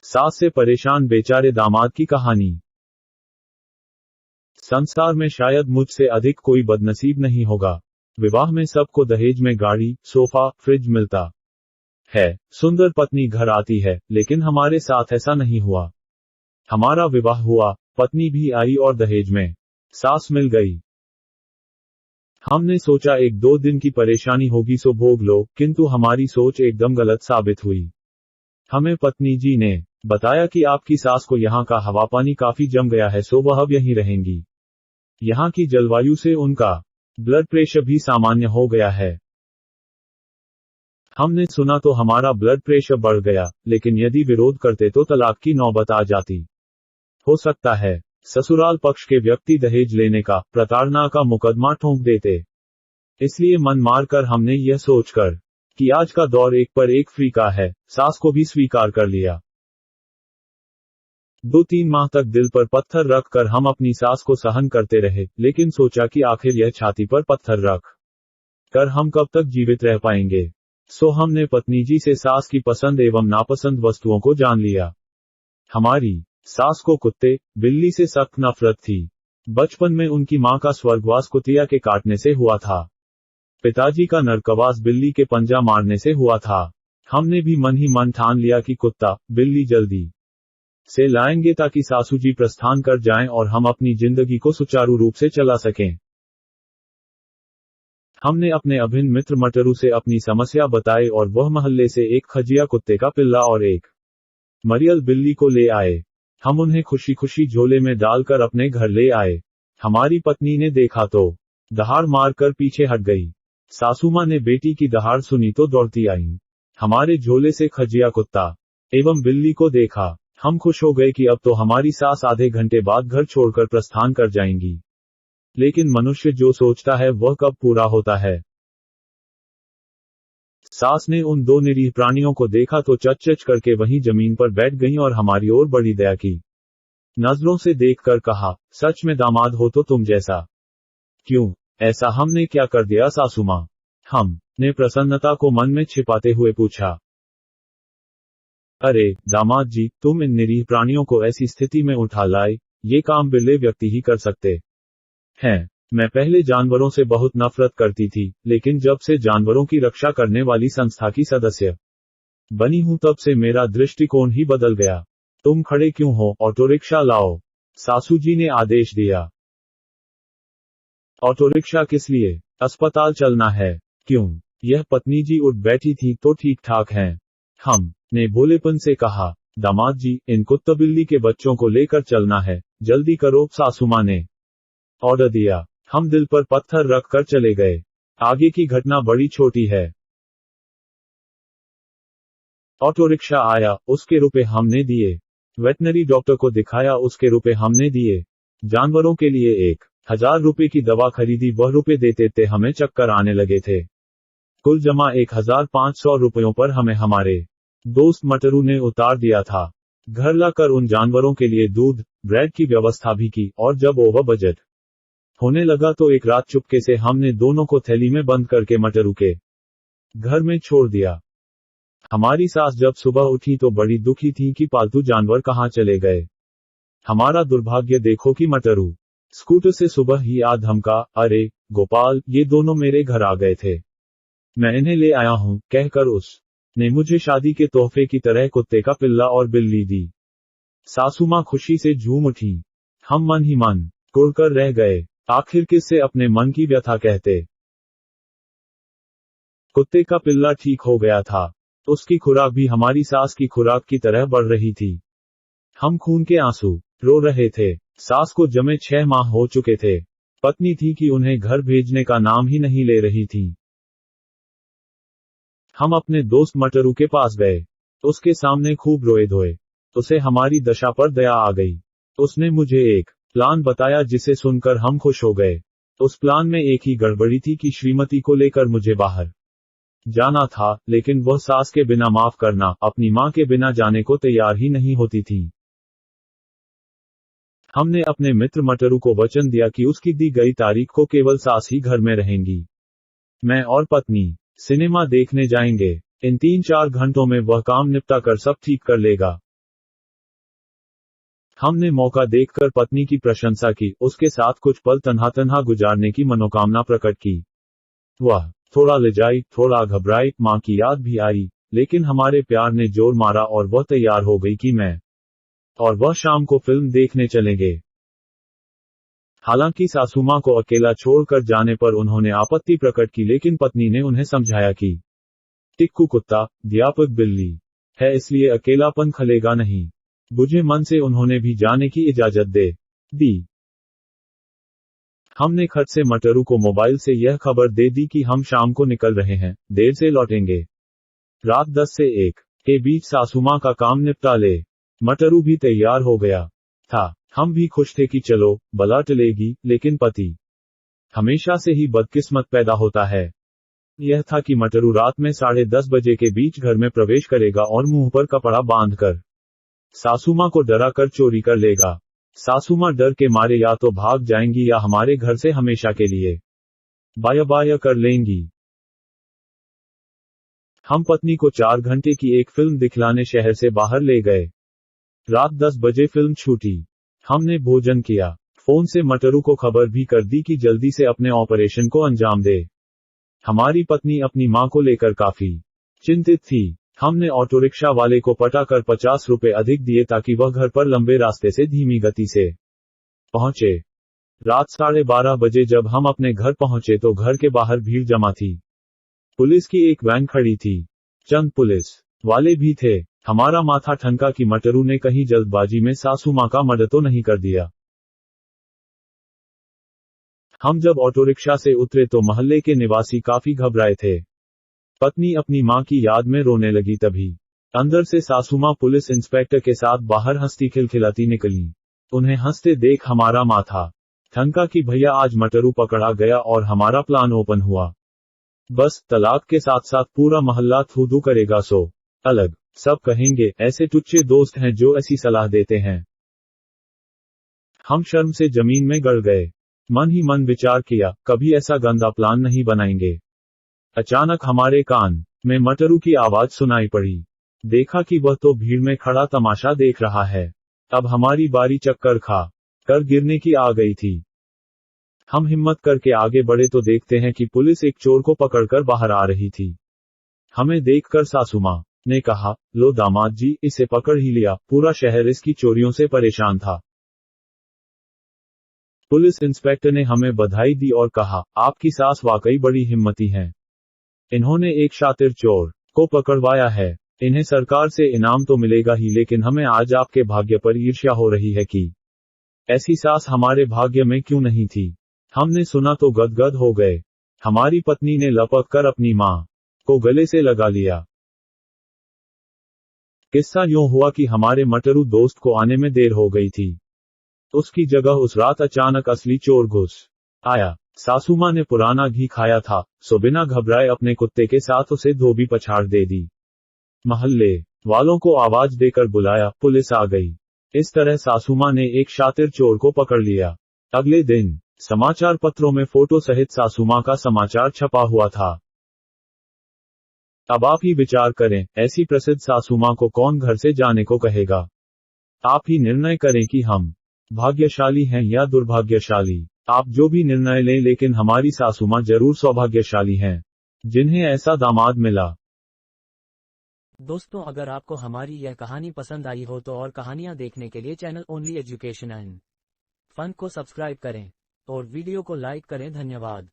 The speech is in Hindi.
सास से परेशान बेचारे दामाद की कहानी। संसार में शायद मुझसे अधिक कोई बदनसीब नहीं होगा। विवाह में सबको दहेज में गाड़ी, सोफा, फ्रिज मिलता है। सुंदर पत्नी घर आती है, लेकिन हमारे साथ ऐसा नहीं हुआ। हमारा विवाह हुआ, पत्नी भी आई और दहेज में सास मिल गई। हमने सोचा एक दो दिन की परेशानी होगी सो भोग लो, किंतु हमारी सोच एकदम गलत साबित हुई। हमें पत्नी जी ने बताया कि आपकी सास को यहाँ का हवा पानी काफी जम गया है, सो वह अब यहीं रहेंगी। यहाँ की जलवायु से उनका ब्लड प्रेशर भी सामान्य हो गया है। हमने सुना तो हमारा ब्लड प्रेशर बढ़ गया, लेकिन यदि विरोध करते तो तलाक की नौबत आ जाती। हो सकता है ससुराल पक्ष के व्यक्ति दहेज लेने का, प्रताड़ना का मुकदमा ठोंक देते। इसलिए मन मारकर हमने यह सोचकर कि आज का दौर एक पर एक फ्री का है, सास को भी स्वीकार कर लिया। 2-3 माह तक दिल पर पत्थर रख कर हम अपनी सास को सहन करते रहे, लेकिन सोचा कि आखिर यह छाती पर पत्थर रख कर हम कब तक जीवित रह पाएंगे। सो हमने पत्नी जी से सास की पसंद एवं नापसंद वस्तुओं को जान लिया। हमारी सास को कुत्ते, बिल्ली से सख्त नफरत थी। बचपन में उनकी मां का स्वर्गवास कुतिया के काटने से हुआ था। पिताजी का नरकवास बिल्ली के पंजा मारने से हुआ था। हमने भी मन ही मन ठान लिया कि कुत्ता, बिल्ली जल्दी से लाएंगे ताकि सासू जी प्रस्थान कर जाएं और हम अपनी जिंदगी को सुचारू रूप से चला सकें। हमने अपने अभिन्न मित्र मटरू से अपनी समस्या बताई और वह मोहल्ले से एक खजिया कुत्ते का पिल्ला और एक मरियल बिल्ली को ले आए। हम उन्हें खुशी खुशी झोले में डालकर अपने घर ले आए। हमारी पत्नी ने देखा तो दहाड़ मारकर पीछे हट गई। सासूमां ने बेटी की दहाड़ सुनी तो दौड़ती आई। हमारे झोले से खजिया कुत्ता एवं बिल्ली को देखा। हम खुश हो गए कि अब तो हमारी सास आधे घंटे बाद घर छोड़कर प्रस्थान कर जाएंगी। लेकिन मनुष्य जो सोचता है वह कब पूरा होता है। सास ने उन दो निरीह प्राणियों को देखा तो चच करके वहीं जमीन पर बैठ गईं और हमारी ओर बड़ी दया की नजरों से देखकर कहा, सच में दामाद हो तो तुम जैसा। क्यों, ऐसा हमने क्या कर दिया सासूमां? हम ने प्रसन्नता को मन में छिपाते हुए पूछा। अरे दामाद जी, तुम इन निरीह प्राणियों को ऐसी स्थिति में उठा लाए, ये काम बिरले व्यक्ति ही कर सकते हैं। मैं पहले जानवरों से बहुत नफरत करती थी, लेकिन जब से जानवरों की रक्षा करने वाली संस्था की सदस्य बनी हूं तब से मेरा दृष्टिकोण ही बदल गया। तुम खड़े क्यों हो, ऑटो रिक्शा लाओ, सासू जी ने आदेश दिया। ऑटो रिक्शा किस लिए? अस्पताल चलना है। क्यों? यह पत्नी जी उठ बैठी थी तो ठीक ठाक हैं। हम ने भोलेपन से कहा, दामाद जी, इन कुत्ता बिल्ली के बच्चों को लेकर चलना है, जल्दी करो। सासूमां ने ऑर्डर दिया। हम दिल पर पत्थर रख कर चले गए। आगे की घटना बड़ी छोटी है। ऑटो रिक्शा आया, उसके रुपए हमने दिए। वेटनरी डॉक्टर को दिखाया, उसके रुपए हमने दिए। जानवरों के लिए 1000 रुपए की दवा खरीदी, वह रुपए देते थे हमें चक्कर आने लगे थे। कुल जमा 1500 रुपयों पर हमें हमारे दोस्त मटरू ने उतार दिया था। घर लाकर उन जानवरों के लिए दूध, ब्रेड की व्यवस्था भी की, और जब ओवर बजट होने लगा तो एक रात चुपके से हमने दोनों को थैली में बंद करके मटरू के घर में छोड़ दिया। हमारी सास जब सुबह उठी तो बड़ी दुखी थी कि पालतू जानवर कहाँ चले गए। हमारा दुर्भाग्य देखो कि मटरू स्कूटर से सुबह ही आ धमका, अरे गोपाल, ये दोनों मेरे घर आ गए थे, मैं इन्हें ले आया हूं, कहकर उस ने मुझे शादी के तोहफे की तरह कुत्ते का पिल्ला और बिल्ली दी। सासूमां खुशी से झूम उठी। हम मन ही मन कुढ़कर रह गए। आखिर किससे अपने मन की व्यथा कहते। कुत्ते का पिल्ला ठीक हो गया था। उसकी खुराक भी हमारी सास की खुराक की तरह बढ़ रही थी। हम खून के आंसू रो रहे थे। सास को जमे 6 माह हो चुके थे। पत्नी थी कि उन्हें घर भेजने का नाम ही नहीं ले रही थी। हम अपने दोस्त मटरू के पास गए। उसके सामने खूब रोए धोए। उसे हमारी दशा पर दया आ गई। उसने मुझे एक प्लान बताया जिसे सुनकर हम खुश हो गए। उस प्लान में एक ही गड़बड़ी थी कि श्रीमती को लेकर मुझे बाहर जाना था, लेकिन वह सास के बिना, माफ करना, अपनी मां के बिना जाने को तैयार ही नहीं होती थी। हमने अपने मित्र मटरू को वचन दिया कि उसकी दी गई तारीख को केवल सास ही घर में रहेंगी। मैं और पत्नी सिनेमा देखने जाएंगे। इन 3-4 घंटों में वह काम निपटा कर सब ठीक कर लेगा। हमने मौका देखकर पत्नी की प्रशंसा की, उसके साथ कुछ पल तन्हा तन्हा गुजारने की मनोकामना प्रकट की। वह थोड़ा लजाई, थोड़ा घबराई, मां की याद भी आई, लेकिन हमारे प्यार ने जोर मारा और वह तैयार हो गई कि मैं और वह शाम को फिल्म देखने चलेंगे। हालांकि सासू मां को अकेला छोड़कर जाने पर उन्होंने आपत्ति प्रकट की, लेकिन पत्नी ने उन्हें समझाया कि टिक्कू कुत्ता, व्यापक बिल्ली है, इसलिए अकेलापन खलेगा नहीं। बुझे मन से उन्होंने भी जाने की इजाजत दे दी। हमने खट से मटरू को मोबाइल से यह खबर दे दी कि हम शाम को निकल रहे हैं, देर से लौटेंगे। रात 10 से 1 के बीच सासू मां का काम निपटा ले। मटरू भी तैयार हो गया था। हम भी खुश थे कि चलो बला टलेगी, लेकिन पति हमेशा से ही बदकिस्मत पैदा होता है। यह था कि मटरू रात में 10:30 बजे के बीच घर में प्रवेश करेगा और मुंह पर कपड़ा बांधकर सासू मां को डरा कर चोरी कर लेगा। सासू मां डर के मारे या तो भाग जाएंगी या हमारे घर से हमेशा के लिए बाया बाया कर लेंगी। हम पत्नी को 4 घंटे की एक फिल्म दिखलाने शहर से बाहर ले गए। रात 10 बजे फिल्म छूटी। हमने भोजन किया। फोन से मटरू को खबर भी कर दी कि जल्दी से अपने ऑपरेशन को अंजाम दे। हमारी पत्नी अपनी मां को लेकर काफी चिंतित थी। हमने ऑटो रिक्शा वाले को पटाकर 50 रुपए अधिक दिए ताकि वह घर पर लंबे रास्ते से धीमी गति से पहुंचे। रात 12:30 बजे जब हम अपने घर पहुंचे तो घर के बाहर भीड़ जमा थी। पुलिस की एक वैन खड़ी थी। चंद पुलिस वाले भी थे। हमारा माथा ठनका कि मटरू ने कहीं जल्दबाजी में सासू मां का मर्डर तो नहीं कर दिया। हम जब ऑटो रिक्शा से उतरे तो मोहल्ले के निवासी काफी घबराए थे। पत्नी अपनी मां की याद में रोने लगी। तभी अंदर से सासू मां पुलिस इंस्पेक्टर के साथ बाहर हंसती खिलखिलाती निकली। उन्हें हंसते देख हमारा माथा ठनका कि भैया आज मटरू पकड़ा गया और हमारा प्लान ओपन हुआ। बस तलाक के साथ साथ पूरा मोहल्ला थू-थू करेगा। सो अलग सब कहेंगे ऐसे टुच्चे दोस्त हैं जो ऐसी सलाह देते हैं। हम शर्म से जमीन में गड़ गए। मन ही मन विचार किया, कभी ऐसा गंदा प्लान नहीं बनाएंगे। अचानक हमारे कान में मटरू की आवाज सुनाई पड़ी। देखा कि वह तो भीड़ में खड़ा तमाशा देख रहा है। अब हमारी बारी चक्कर खा कर गिरने की आ गई थी। हम हिम्मत करके आगे बढ़े तो देखते हैं कि पुलिस एक चोर को पकड़कर बाहर आ रही थी। हमें देखकर सासू मां ने कहा, लो दामाद जी, इसे पकड़ ही लिया, पूरा शहर इसकी चोरियों से परेशान था। पुलिस इंस्पेक्टर ने हमें बधाई दी और कहा, आपकी सास वाकई बड़ी हिम्मती हैं। इन्होंने एक शातिर चोर को पकड़वाया है। इन्हें सरकार से इनाम तो मिलेगा ही, लेकिन हमें आज आपके भाग्य पर ईर्ष्या हो रही है कि ऐसी सास हमारे भाग्य में क्यों नहीं थी। हमने सुना तो गदगद हो गए। हमारी पत्नी ने लपक कर अपनी मां को गले से लगा लिया। किस्सा यूं हुआ कि हमारे मटरू दोस्त को आने में देर हो गई थी। उसकी जगह उस रात अचानक असली चोर घुस आया। सासू मां ने पुराना घी खाया था, सो बिना घबराए अपने कुत्ते के साथ उसे धोबी पछाड़ दे दी। मोहल्ले वालों को आवाज देकर बुलाया, पुलिस आ गई। इस तरह सासू मां ने एक शातिर चोर को पकड़ लिया। अगले दिन समाचार पत्रों में फोटो सहित सासू मां का समाचार छपा हुआ था। अब आप ही विचार करें, ऐसी प्रसिद्ध सासू मां को कौन घर से जाने को कहेगा। आप ही निर्णय करें कि हम भाग्यशाली हैं या दुर्भाग्यशाली। आप जो भी निर्णय लें, लेकिन हमारी सासू मां जरूर सौभाग्यशाली हैं जिन्हें ऐसा दामाद मिला। दोस्तों, अगर आपको हमारी यह कहानी पसंद आई हो तो और कहानियां देखने के लिए channel only education and fun को सब्सक्राइब करें और वीडियो को लाइक करें। धन्यवाद।